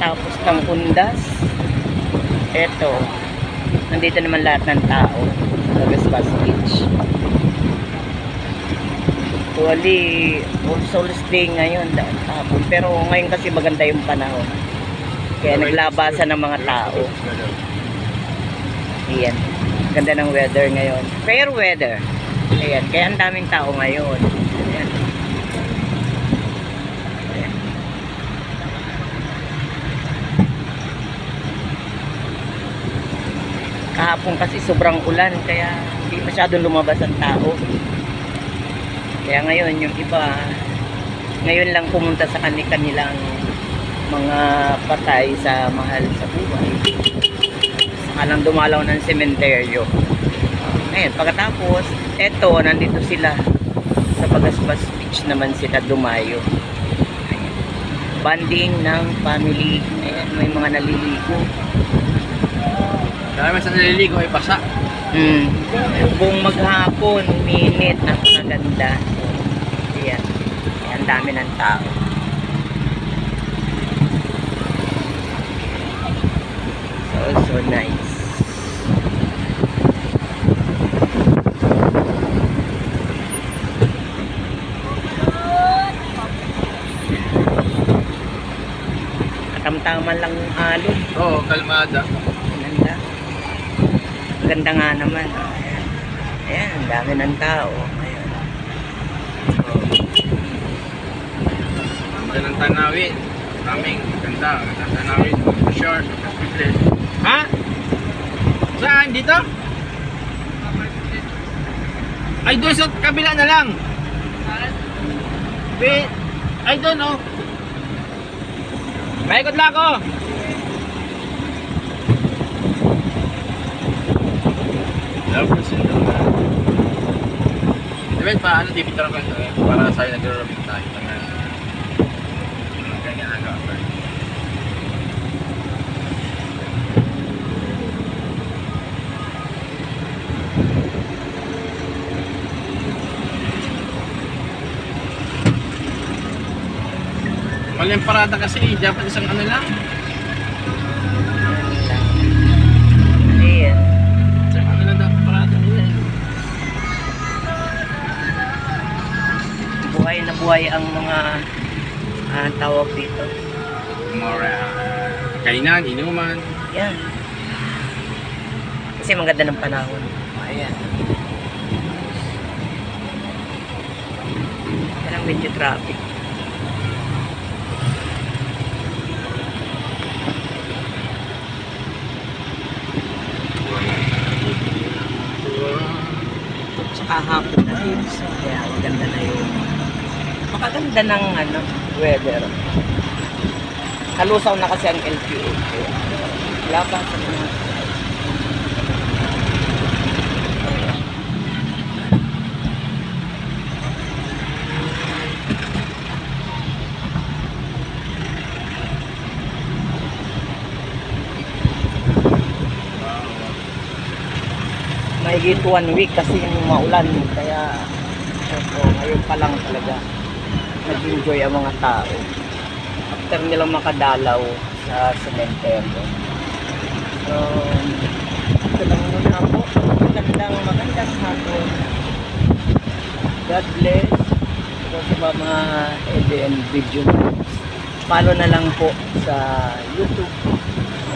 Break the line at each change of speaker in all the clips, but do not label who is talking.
Pagkatapos ng undas, eto, nandito naman lahat ng tao sa Gaspas Beach. Actually, All Souls Day ngayon, hapon. Pero ngayon kasi maganda yung panahon. Kaya naglabasan ng mga tao. Ayan. Ganda ng weather ngayon. Fair weather. Ayan. Kaya ang daming tao ngayon. Ayan. Ayan. Kahapon kasi sobrang ulan. Kaya hindi masyadong lumabas ang tao. Kaya ngayon yung iba, ngayon lang pumunta sa kanilang mga patay sa mahal sa buhay. Saka lang dumalaw ng sementeryo. Ngayon, pagkatapos, eto, nandito sila sa Pagaspas Beach naman sila dumayo. Ayan. Banding ng family. Ayan, may mga naliligo.
Dahil sa naliligo ay basa.
Buong maghapon, uminit, napakaganda. Ayan. Ayan, dami ng tao. So nice. Katamtaman lang yung alon.
Oo, kalmada.
Ganda. Ganda nga naman. Ayan, ang dami ng tao. Ayan.
Ganda ng tanawin. Aming ganda. Ganda ng tanawin. Short. Ha? Saan? Dito? Ay, doon sa kabila na lang. Wait. Ay, doon, oh. Maikot lang ako. Depende pa, ano, dipit lang ka. Para sa'yo nag-robin tayo. Ganyan ang gawin. Mali ang parada kasi, dapat isang ano lang.
Ayan.
Isang ano lang dapat parada nila eh.
Buhay na buhay ang mga tawag dito.
More kainan, inuman.
Yan. Kasi maganda ng panahon. Ayan. Parang medyo traffic. Saka hapon na din. So, kaya maganda na yung makaganda ng weather. Halusaw na kasi ang LPA. Wala pa sa mga mahigit 1 week kasi yung maulan. Kaya so, ngayon pa lang talaga nag-enjoy ang mga tao after nilang makadalaw sa cementerio. So, ito lang muna po. Magandang hapon. God bless. Ito sa mga Eden Video Notes. Follow na lang po sa YouTube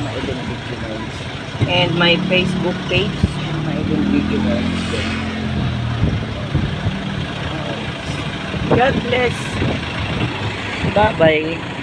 mga Eden Video Notes. And my Facebook page, mga Eden Video Notes. God bless. Bye-bye.